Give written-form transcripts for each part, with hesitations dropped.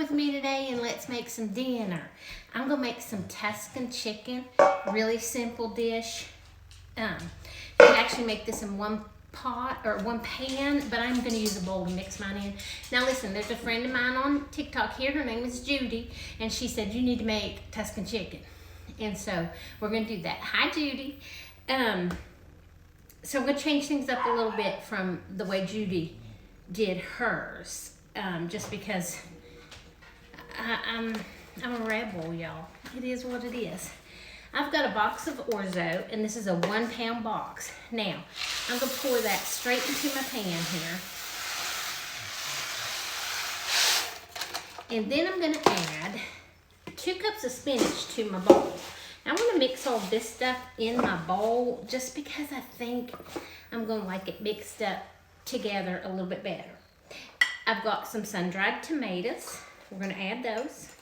with me today and let's make some dinner. I'm gonna make some Tuscan chicken, really simple dish. You can actually make this in one pot or one pan, but I'm gonna use a bowl to mix mine in. Now listen, there's a friend of mine on TikTok here, her name is Judy, and she said you need to make Tuscan chicken. And so we're gonna do that. Hi Judy. So I'm gonna change things up a little bit from the way Judy did hers. Just because I'm a rebel, y'all. It is what it is. I've got a box of orzo, and this is a 1 pound box. Now, I'm gonna pour that straight into my pan here. And then I'm gonna add 2 cups of spinach to my bowl. Now, I'm gonna mix all this stuff in my bowl just because I think I'm gonna like it mixed up together a little bit better. I've got some sun-dried tomatoes. We're gonna add those.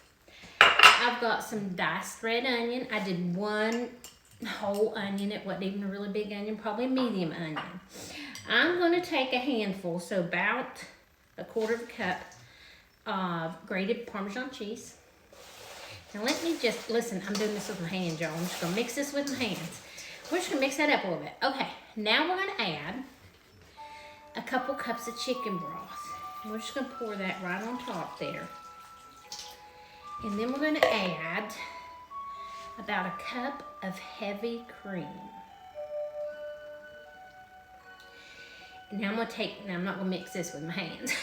I've got some diced red onion. I did 1 whole onion. It wasn't even a really big onion, probably a medium onion. I'm gonna take a handful, so about 1/4 cup of grated Parmesan cheese. Now let me just, listen, I'm doing this with my hands, y'all. I'm just gonna mix this with my hands. We're just gonna mix that up a little bit. Okay, now we're gonna add a couple cups of chicken broth. We're just gonna pour that right on top there. And then we're gonna add about 1 cup of heavy cream. And now I'm not gonna mix this with my hands.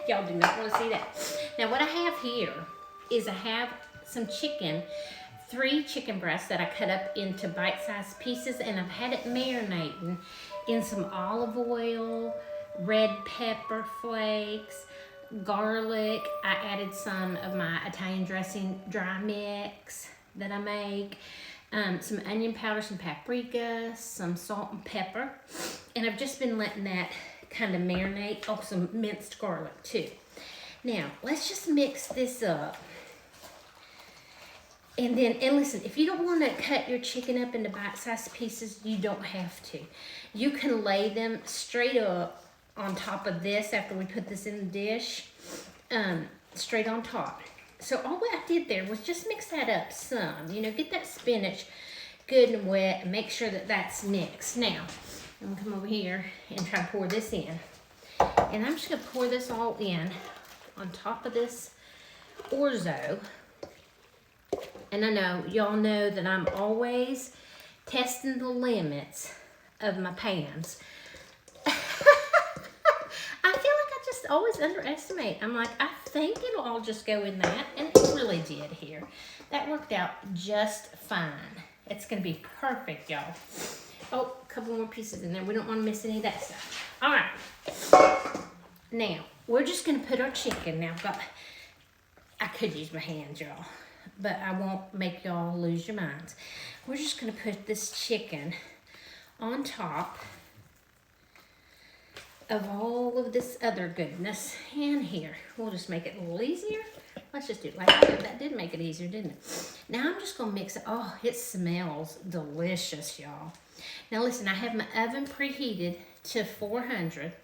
Y'all do not wanna see that. Now what I have here is I have some chicken, 3 chicken breasts that I cut up into bite-sized pieces, and I've had it marinating in some olive oil, red pepper flakes, garlic. I added some of my Italian dressing dry mix that I make, some onion powder, some paprika, some salt and pepper. And I've just been letting that kind of marinate. Oh, some minced garlic too. Now, let's just mix this up. And listen, if you don't want to cut your chicken up into bite-sized pieces, you don't have to. You can lay them straight up on top of this after we put this in the dish, straight on top. So all I did there was just mix that up some, get that spinach good and wet and make sure that that's mixed. Now, I'm gonna come over here and try to pour this in. And I'm just gonna pour this all in on top of this orzo. And I know, y'all know that I'm always testing the limits of my pans. Always underestimate. I'm like, I think it'll all just go in that, and it really did here. That worked out just fine. It's gonna be perfect, y'all. Oh, a couple more pieces in there. We don't want to miss any of that stuff. All right. Now, we're just gonna put our chicken. Now, I could use my hands, y'all, but I won't make y'all lose your minds. We're just gonna put this chicken on top of all of this other goodness in here. We'll just make it a little easier. Let's just do it like that. That did make it easier, didn't it? Now I'm just gonna mix it. Oh, it smells delicious, y'all. Now listen, I have my oven preheated to 400,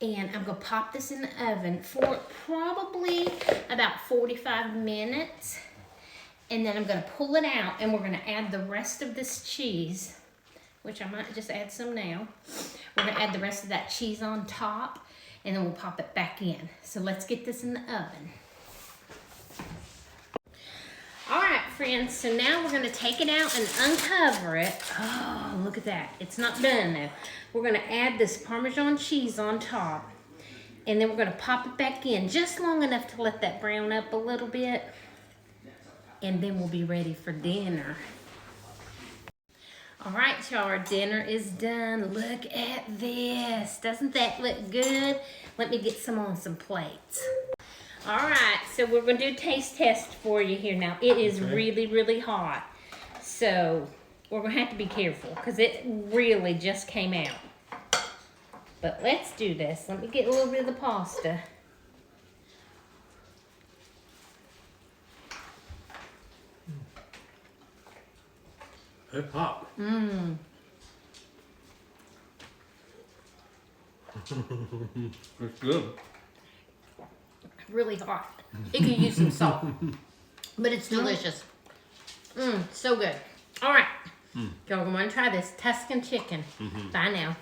and I'm gonna pop this in the oven for probably about 45 minutes, and then I'm gonna pull it out, and we're gonna add the rest of this cheese, which I might just add some now. We're gonna add the rest of that cheese on top, and then we'll pop it back in. So let's get this in the oven. All right, friends, so now we're gonna take it out and uncover it. Oh, look at that. It's not done though. We're gonna add this Parmesan cheese on top, and then we're gonna pop it back in just long enough to let that brown up a little bit, and then we'll be ready for dinner. All right, y'all, our dinner is done. Look at this. Doesn't that look good? Let me get some on some plates. All right, so we're gonna do a taste test for you here now. It is really, really hot. So we're gonna have to be careful because it really just came out. But let's do this. Let me get a little bit of the pasta. It's hot. It's good. really hot. It could use some salt. But it's delicious. So good. All right. Y'all want to try this Tuscan chicken. Bye now.